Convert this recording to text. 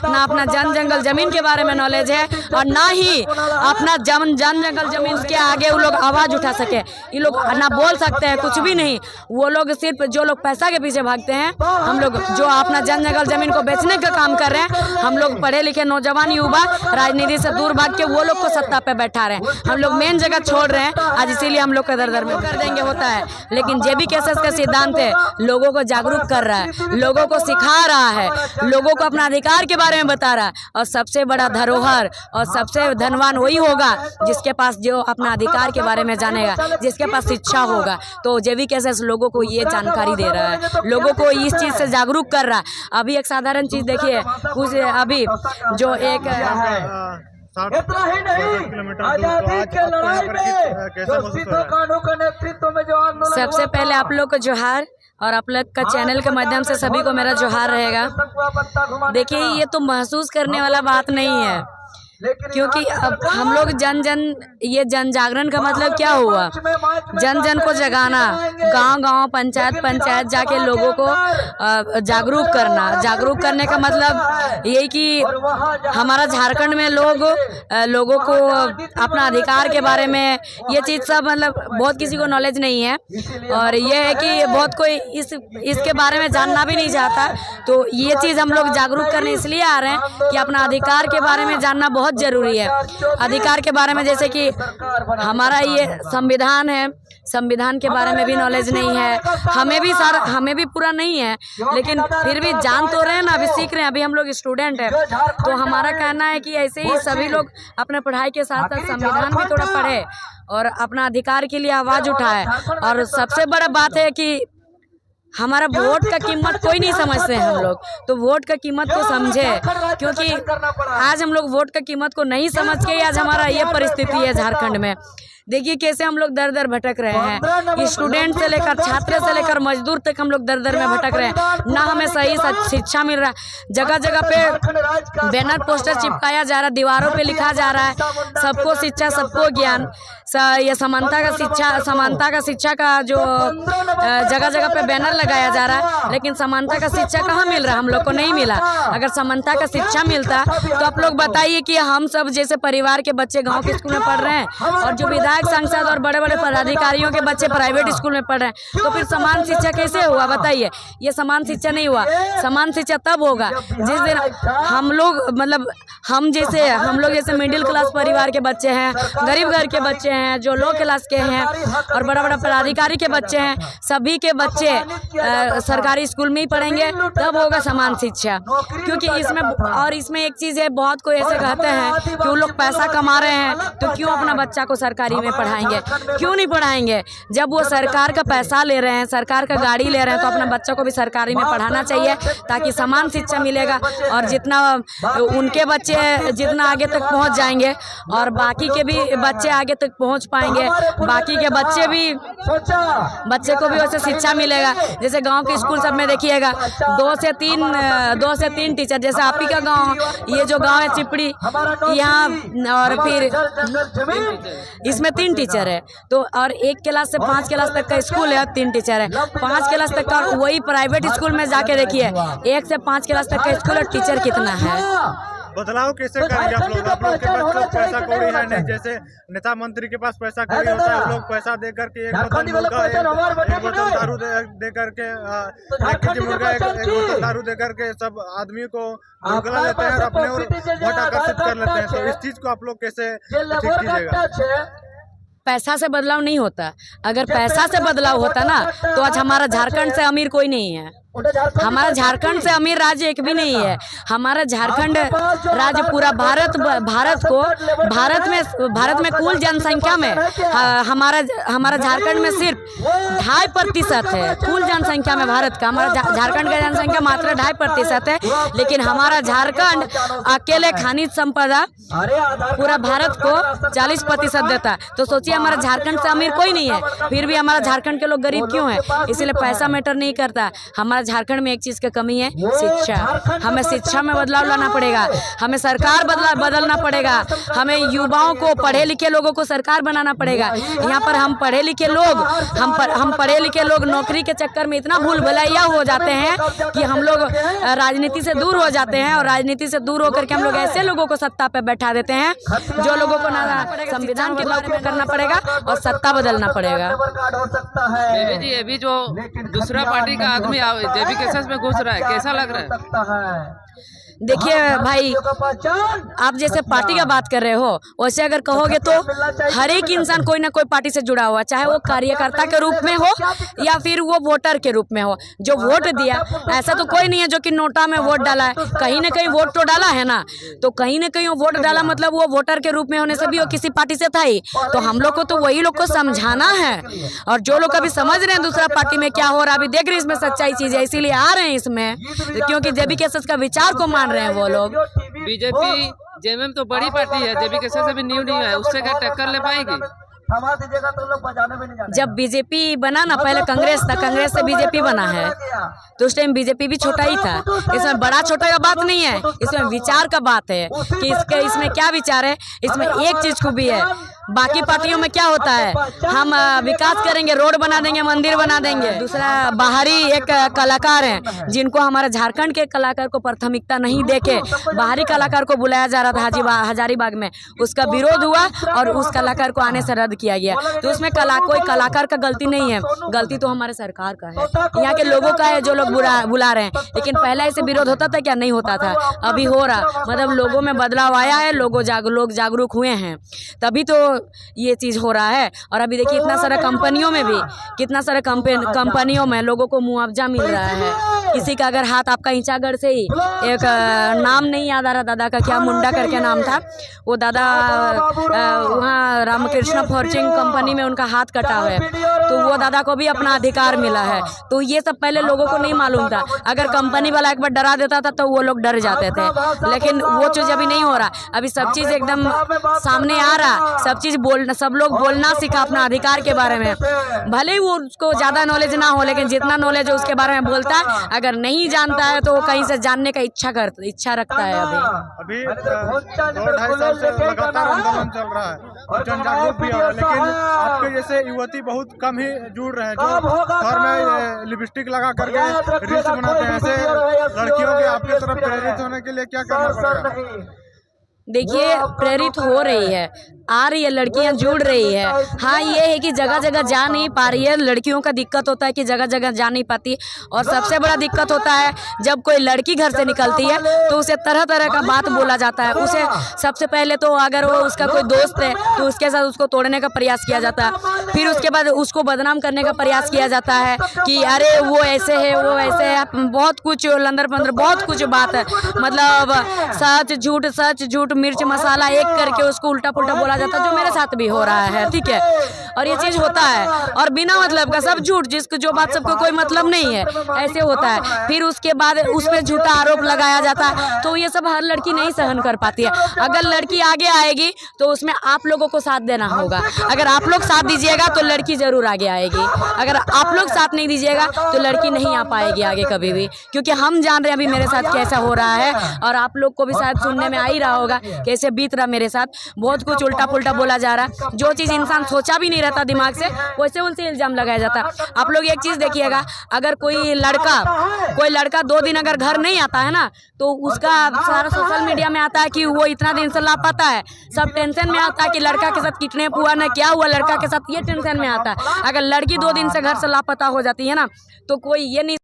ना अपना जन जंगल जमीन के बारे में नॉलेज है, और ना ही अपना जन जंगल जमीन के आगे वो लोग आवाज उठा सके। ये लोग ना बोल सकते हैं, कुछ भी नहीं। वो लोग सिर्फ जो लोग पैसा के पीछे भागते हैं, हम लोग जो अपना जन जंगल जमीन को बेचने का काम कर रहे हैं, हम लोग पढ़े लिखे नौजवान युवा राजनीति से दूर भाग के वो लोग को सत्ता पे बैठा रहे हैं। हम लोग मेन जगह छोड़ रहे हैं आज, इसीलिए हम लोग का दर में कर देंगे होता है। लेकिन जेबी केसेस का सिद्धांत है, लोगों को जागरूक कर रहा है, लोगों को सिखा रहा है, लोगों को अपना अधिकार के बारे में बता रहा है। और सबसे बड़ा धरोहर और सबसे धनवान वही होगा जिसके पास जो अपना अधिकार के बारे में जानेगा, जिसके पास शिक्षा होगा। तो जेबी केसेस लोगों को ये जानकारी दे रहा है, लोगों को इस चीज से जागरूक कर रहा है। अभी एक साधारण चीज देखिए, कुछ अभी जो एक इतना ही नहीं, आजादी के लड़ाई में जो सिद्धू कान्हू के नेतृत्व में जो आंदोलन, सबसे पहले आप लोग को जोहार, और आप लोग का चैनल के माध्यम से सभी को मेरा जोहार रहेगा। देखिए, ये तो महसूस करने वाला बात नहीं है, क्योंकि अब हम लोग ये जन जागरण का मतलब क्या हुआ? जन जन को जगाना, गांव-गांव, पंचायत जाके लोगों को जागरूक करना। जागरूक करने का मतलब ये कि हमारा झारखंड में लोगों को अपना अधिकार के बारे में ये चीज़ सब मतलब बहुत किसी को नॉलेज नहीं है, और ये है कि बहुत कोई इसके बारे में जानना भी नहीं चाहता। तो ये चीज़ हम लोग जागरूक करने इसलिए आ रहे हैं कि अपना अधिकार के बारे में जानना बहुत जरूरी है। अधिकार के बारे में जैसे कि हमारा ये संविधान है, संविधान के बारे में भी नॉलेज नहीं है, हमें भी पूरा नहीं है, लेकिन फिर भी जान तो रहे हैं ना, अभी सीख रहे हैं, अभी हम लोग स्टूडेंट हैं। तो हमारा कहना है कि ऐसे ही सभी लोग अपने पढ़ाई के साथ साथ संविधान भी थोड़ा पढ़े और अपना अधिकार के लिए आवाज उठाए। और सबसे बड़ा बात है कि हमारा वोट का कीमत कोई नहीं समझते हैं हम लोग, तो वोट का कीमत को समझे, क्योंकि आज हम लोग वोट का कीमत को नहीं समझ के आज हमारा ये परिस्थिति है झारखंड में। देखिए कैसे हम लोग दर दर भटक रहे हैं, स्टूडेंट से लेकर छात्र से लेकर मजदूर तक हम लोग दर दर में भटक रहे हैं। ना हमें सही शिक्षा मिल रहा है, जगह जगह पे बैनर पोस्टर चिपकाया जा रहा है, दीवारों पे लिखा जा रहा है सबको शिक्षा सबको ज्ञान, ये समानता का शिक्षा का जो जगह जगह पे बैनर लगाया जा रहा है, लेकिन समानता का शिक्षा कहाँ मिल रहा है? हम लोग को नहीं मिला। अगर समानता का शिक्षा मिलता तो आप लोग बताइए कि हम सब जैसे परिवार के बच्चे गाँव के स्कूल में पढ़ रहे हैं और जो विधायक सांसद और बड़े बड़े पदाधिकारियों के बच्चे प्राइवेट स्कूल में पढ़ रहे हैं, तो फिर समान शिक्षा कैसे हुआ बताइए? ये समान शिक्षा नहीं हुआ। समान शिक्षा तब होगा जिस दिन हम लोग मतलब हम लोग जैसे मिडिल क्लास परिवार के बच्चे हैं, गरीब घर के बच्चे हैं, जो लो क्लास के हैं और बड़ा बड़ा पदाधिकारी के बच्चे हैं, सभी के बच्चे सरकारी स्कूल में ही पढ़ेंगे, तब होगा समान शिक्षा। क्योंकि इसमें एक चीज़ है, बहुत कोई ऐसे कहते हैं कि वो लोग पैसा कमा रहे हैं तो क्यों अपना बच्चा को सरकारी में पढ़ाएंगे? क्यों नहीं पढ़ाएंगे? जब वो सरकार का पैसा ले रहे हैं, सरकार का गाड़ी ले रहे हैं, तो अपने बच्चों को भी सरकारी में पढ़ाना चाहिए ताकि समान शिक्षा मिलेगा। और जितना उनके बच्चे जितना आगे तक पहुंच जाएंगे और बाकी के भी बच्चे आगे तक पहुंच पाएंगे, बाकी के बच्चे को भी वैसे शिक्षा मिलेगा। जैसे गांव के स्कूल सब में देखिएगा 2 से 3 टीचर, जैसे आप ही का गांव, ये जो गांव है चिपड़ी, यहाँ और फिर इसमें 3 टीचर है, तो और 1 क्लास से 5 क्लास तक का स्कूल है, 3 टीचर है। 5 क्लास तक का वही प्राइवेट स्कूल में जाके देखिए 1 से 5 क्लास तक का स्कूल और टीचर कितना है। बदलाव कैसे करेंगे आप लोग के पास तो पैसा कौड़ी है नहीं, जैसे नेता मंत्री के पास पैसा कौड़ी होता है, वो लोग पैसा दे करके एक बोतल दारू दे करके 1 केजी मुर्गा, एक बोतल दारू दे करके सब आदमी को भुगला लेते हैं और अपने और वोट आकर्षित कर लेते हैं। तो इस चीज को आप लोग कैसे ठीक कीजिएगा? पैसा से बदलाव नहीं होता। अगर पैसा से बदलाव होता ना तो आज हमारा झारखंड से अमीर कोई नहीं है, हमारा झारखंड से अमीर राज्य एक भी नहीं है। हमारा झारखंड राज्य पूरा भारत में कुल जनसंख्या में हमारा झारखंड में सिर्फ 2.5% है कुल जनसंख्या में भारत का। हमारा झारखंड का जनसंख्या मात्र 2.5% है, लेकिन हमारा झारखंड अकेले खनिज संपदा पूरा भारत को 40% देता है। तो सोचिए हमारा झारखंड से अमीर कोई नहीं है, फिर भी हमारा झारखंड के लोग गरीब क्यों है? इसीलिए पैसा मैटर नहीं करता। हमारा हमारा झारखंड में एक चीज़ की कमी है, शिक्षा। हमें शिक्षा में बदलाव लाना पड़ेगा, हमें सरकार बदलना पड़ेगा, हमें युवाओं को, पढ़े लिखे लोगों को सरकार बनाना पड़ेगा। यहाँ पर हम पढ़े लिखे लोग नौकरी के चक्कर में इतना भूल भुलैया हो जाते हैं कि हम लोग राजनीति से दूर हो जाते हैं, और राजनीति से दूर होकर के हम लोग ऐसे लोगों को सत्ता पे बैठा देते हैं जो लोगों को ना संविधान के बारे में करना पड़ेगा और सत्ता बदलना पड़ेगा। बेबी जी, अभी जो दूसरा पार्टी का आदमी जेबी केसेस में घुस रहा है, कैसा लग रहा है? देखिए भाई, आप जैसे पार्टी का बात कर रहे हो, वैसे अगर कहोगे तो हर एक इंसान कोई ना कोई पार्टी से जुड़ा हुआ, चाहे वो कार्यकर्ता के रूप में हो या फिर वो वोटर के रूप में हो। जो वोट दिया, ऐसा तो कोई नहीं है जो कि नोटा में वोट डाला है, कहीं ना कहीं वोट तो डाला है ना। तो कहीं ना कहीं वो वोट डाला, मतलब वो वोटर के रूप में होने से भी वो किसी पार्टी से था ही। तो हम लोग को तो वही लोग को समझाना है, और जो लोग अभी समझ रहे हैं दूसरा पार्टी में क्या हो रहा है, अभी देख रहे हैं इसमें सच्चाई चीज है, इसीलिए आ रहे हैं इसमें, क्योंकि जेबी केसेस का विचार को मान रहे हैं वो लोग। बीजेपी जेएमएम तो बड़ी पार्टी है, जेबी केसेस अभी न्यू है, उससे क्या टक्कर ले पाएगी? जब बीजेपी बना ना, पहले कांग्रेस था, कांग्रेस से बीजेपी बना है, तो उस टाइम बीजेपी भी छोटा ही था। इसमें बड़ा छोटा का बात नहीं है, इसमें विचार का बात है कि इसमें क्या विचार है। इसमें एक चीज खूबी है, बाकी पार्टियों में क्या होता है, हम विकास करेंगे, रोड बना देंगे, मंदिर बना देंगे। दूसरा, बाहरी एक कलाकार हैं जिनको हमारे झारखंड के कलाकार को प्राथमिकता नहीं देके बाहरी कलाकार को बुलाया जा रहा था हजारीबाग में, उसका विरोध हुआ और उस कलाकार को आने से रद्द किया गया। तो उसमें कोई कलाकार का गलती नहीं है, गलती तो हमारे सरकार का है, यहाँ के लोगों का है जो लोग बुला रहे हैं। लेकिन पहले ऐसे विरोध होता था क्या? नहीं होता था। अभी हो रहा, मतलब लोगों में बदलाव आया है, लोग जागरूक हुए हैं, तभी तो ये चीज हो रहा है। और अभी देखिए इतना सारा कंपनियों में भी, कितना सारा कंपनियों में लोगों को मुआवजा मिल रहा है। किसी का अगर हाथ, आपका इंचागढ़ से ही एक नाम नहीं याद आ रहा दादा का, क्या मुंडा करके नाम था, वो दादा वहाँ रामकृष्ण फॉर्चिंग कंपनी में उनका हाथ कटा है, तो वो दादा को भी अपना अधिकार मिला है। तो ये सब पहले लोगों को नहीं मालूम था। अगर कंपनी वाला एक बार डरा देता था तो वो लोग डर जाते थे, लेकिन वो चीज अभी नहीं हो रहा। अभी सब चीज एकदम सामने आ रहा, सब लोग बोलना सीखा अपना अधिकार के बारे में। भले ही वो उसको ज्यादा नॉलेज ना हो, लेकिन जितना नॉलेज है उसके बारे में बोलता है। अगर नहीं जानता है तो वो कहीं से जानने का इच्छा रखता है। अभी 2-2.5 साल से लगातार आंदोलन चल रहा है, जन जागरूक भी है, लेकिन आपके जैसे युवती बहुत कम ही जुड़ रहे हैं, जो घर में लिपस्टिक लगा करके रील्स बनाते हैं। ऐसे लड़कियों के आपके तरफ प्रेरित होने के लिए क्या करना पड़ेगा? देखिए, प्रेरित हो रही है, आ रही है, लड़कियां जुड़ रही है। हाँ, ये है कि जगह जगह जा नहीं पा रही है, लड़कियों का दिक्कत होता है कि जगह जगह जा नहीं पाती। और सबसे बड़ा दिक्कत होता है जब कोई लड़की घर से निकलती है तो उसे तरह तरह का बात बोला जाता है। उसे सबसे पहले तो अगर वो उसका कोई दोस्त है तो उसके साथ उसको तोड़ने का प्रयास किया जाता है, फिर उसके बाद उसको बदनाम करने का प्रयास किया जाता है कि अरे वो ऐसे है, वो ऐसे है, बहुत कुछ लंदर पंदर बहुत कुछ बात है, मतलब सच झूठ मिर्च मसाला एक करके उसको उल्टा पुल्टा बोला जाता है, जो मेरे साथ भी हो रहा है। ठीक है, और ये चीज होता है, और बिना मतलब का सब झूठ, जिसको जो बात सबको कोई मतलब नहीं है, ऐसे होता है। फिर उसके बाद उस पर झूठा आरोप लगाया जाता है, तो ये सब हर लड़की नहीं सहन कर पाती है। अगर लड़की आगे आएगी तो उसमें आप लोगों को साथ देना होगा। अगर आप लोग साथ दीजिएगा तो लड़की जरूर आगे आएगी, अगर आप लोग साथ नहीं दीजिएगा तो लड़की नहीं आ पाएगी आगे कभी भी। क्योंकि हम जान रहे हैं अभी मेरे साथ कैसा हो रहा है, और आप लोग को भी शायद सुनने में आ ही रहा होगा कैसे बीत रहा मेरे साथ। बहुत कुछ उल्टा पुल्टा बोला जा रहा है, जो चीज इंसान सोचा भी नहीं रहता दिमाग से, वैसे उनसे इल्जाम लगाया जाता है। आप लोग एक चीज देखिएगा, अगर कोई लड़का 2 दिन अगर घर नहीं आता है ना, तो उसका सारा सोशल मीडिया में आता है कि वो इतना दिन से लापता है, सब टेंशन में आता है कि लड़का के साथ किडनैप हुआ ना, क्या हुआ लड़का के साथ, ये टेंशन में आता है। अगर लड़की 2 दिन से घर से लापता हो जाती है ना, तो कोई ये नहीं